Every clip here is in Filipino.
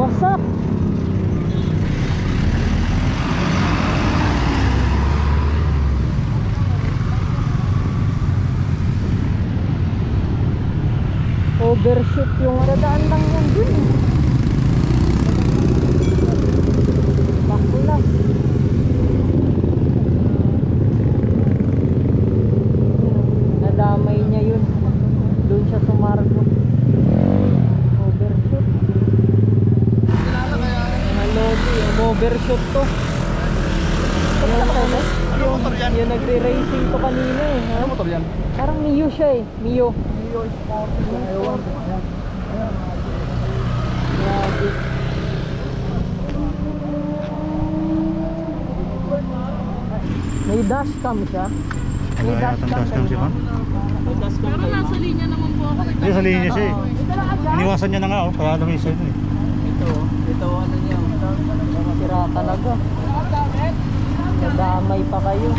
Wasak. Overshoot yung radaan lang yan dun. Bakulas. Nadamay niya yun. Doon siya sumargo. Overshoot. Mga lodi, yung overshoot to. Yung nagre-racing to kanina eh. Ano motor yan? Parang Mio siya eh. Mio. Grabe. May dashcam siya. May dashcam siya. Pero nasa linya naman po ako. Hindi, sa linya siya eh. Iniwasan niya na nga oh, kaya lumis yun eh. Ito ano niya. Sira talaga. Nadamay pa kayo.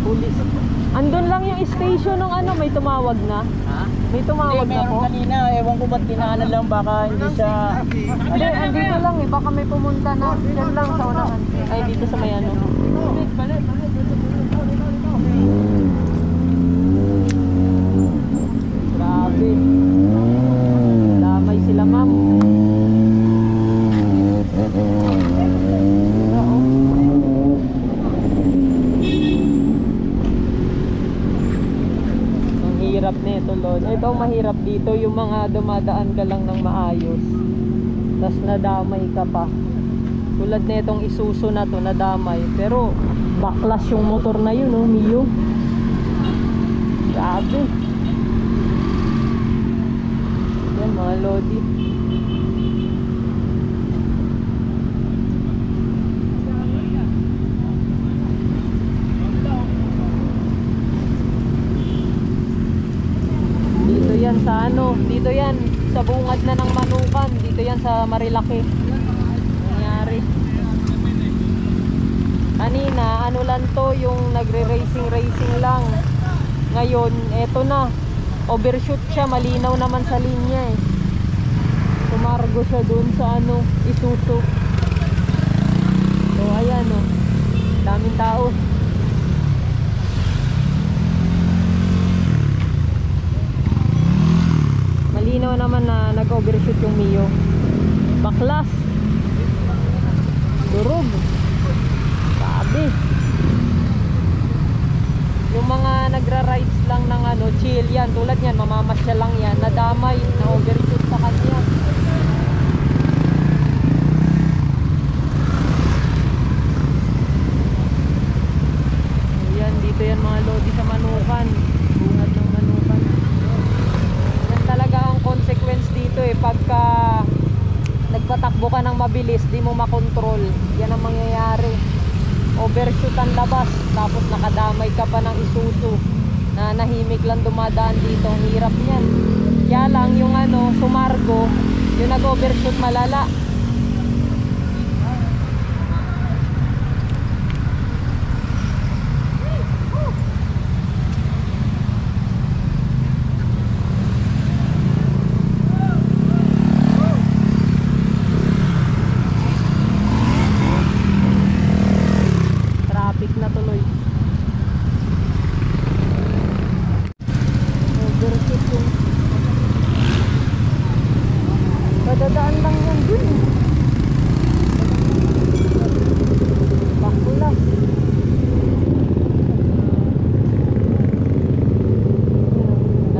Police. Andun lang yung station ng ano, may tumawag na. Ha? May tumawag na po. Kanina, ewan ko ba't kinaanan lang, baka hindi siya... Hindi, andito lang eh. Baka may pumunta na. Yan lang sa unahan. Ay, dito sa may ano. Grabe. Damay sila, ma'am. Ang hirap nito, Lord. Ito mahirap dito, yung mga dumadaan ka lang ng maayos. Tapos nadamay ka pa. Tulad na itong Isuzu na to, nadamay. Pero backlash yung motor na yun, oh, Mio. Grabe. Yan mga lodi. Dito yan sa ano, dito yan sa bungad na ng Manukan. Dito yan sa Marilaki. Nangyari. Kanina, ano lang to, yung nagre-racing lang. Ngayon, eto na. Overshoot siya, malinaw naman sa linya eh. Tumargo siya dun sa ano, Isuzu. So ayan oh, daming tao. Malinaw naman na nag-overshoot yung Mio. Baklas. Durog. Sabi. Yung mga nagra-rides lang ng ano, chill yan. Tulad yan, mamamasya lang yan. Nadamay, na-overshoot sa kanya. Ayan, dito yan mga lodi sa Manukan. Bungad ng Manukan. Yan talaga ang consequence dito eh. Pagka nagpatakbo ka ng mabilis, di mo makontrol. Yan ang mangyayari. Overshoot ang labas, tapos nakadamay ka pa ng Isuzu na nahimik lang dumadaan dito. Ang hirap niyan. Kaya lang yung ano, sumargo, yung nag-overshoot malala. Na tuloy. Overshoot yung kadadaan lang yan dun. Bakulas.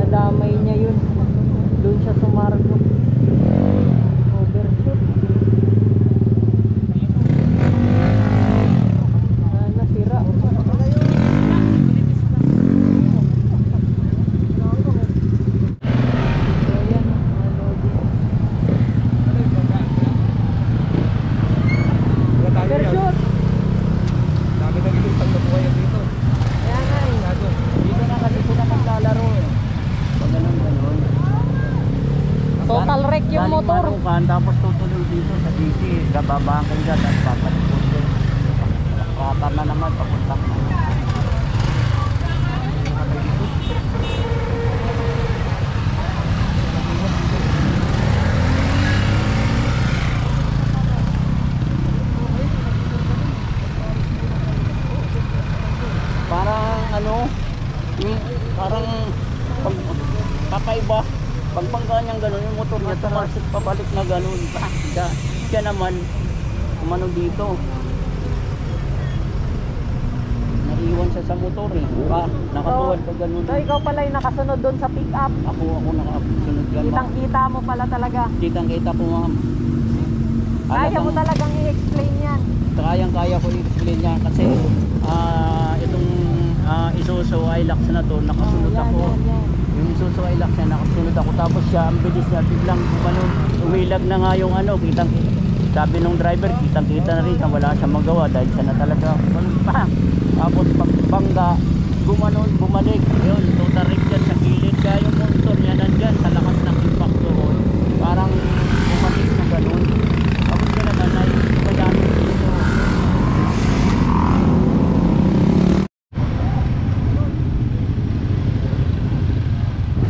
Nadamay niya yun. Doon siya sumargo. Overshoot. Nasira. Overshoot. Dami na dito isang nabuhay dito. Kaya nga eh. Dito na kasi sila maglalaro eh. Pag ganun. Total wreck yung motor. Manukan, tapos tutuloy dito sa DC. Gababahan ka dyan at papalikot ko. Rata na naman, papuntak na. ano, yung parang pag kakaiba, pag ganyan gano'n, yung motor niya tumalsik pabalik na gano'n. Siya naman, umano dito. Naiwan siya sa motor eh. Nakatuwad pa gano'n. So ikaw pala yung nakasunod doon sa pick up. Ako nakasunod dyan. Kitang kita mo pala talaga. Kitang-kita po ma'am. Kaya mo talagang i-explain yan. Kayang-kaya ko i-explain niya kasi itong Isuzu Hilux na to, nakasunod yan, ako. yan. Yung Isuzu Hilux na nakasunod ako, tapos siya, ang bilis niya, biglang umilag na nga yung ano, sabi nung driver, kitang-kita na rin, wala siyang magawa dahil siya na talaga, tapos pagbangga, bumalik, yun, total wreck dyan sa gilid, kaya yung motor niya nandyan, sa lakas ng impact doon, parang bumalik na gano'n. Tapos ka naman, naiibayaan dito.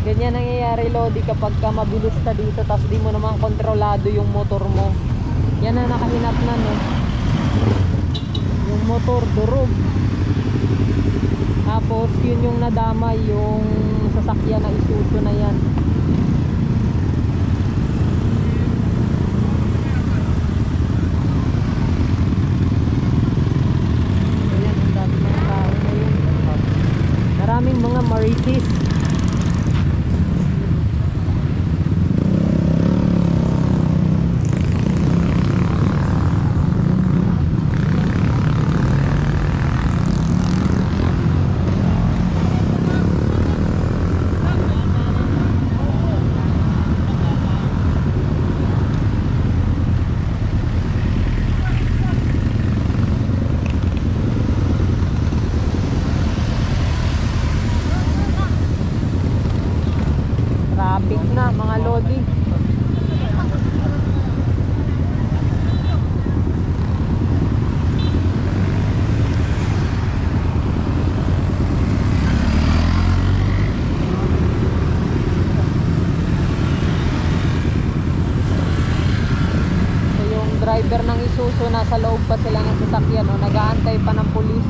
Ganyan nangyayari, Lodi, kapag ka mabilis ka dito tapos di mo naman kontrolado yung motor mo. Yan na nakahinat na, no? Yung motor durog. Tapos yun yung nadamay yung sasakyan na Isuzu na yan. Ayan, ang dami ng tao ngayon. Maraming mga Marites. Traffic na mga Lodi. So yung driver ng Isuzu, nasa loob pa sila ng sasakyan, no? Nag-aantay pa ng pulis.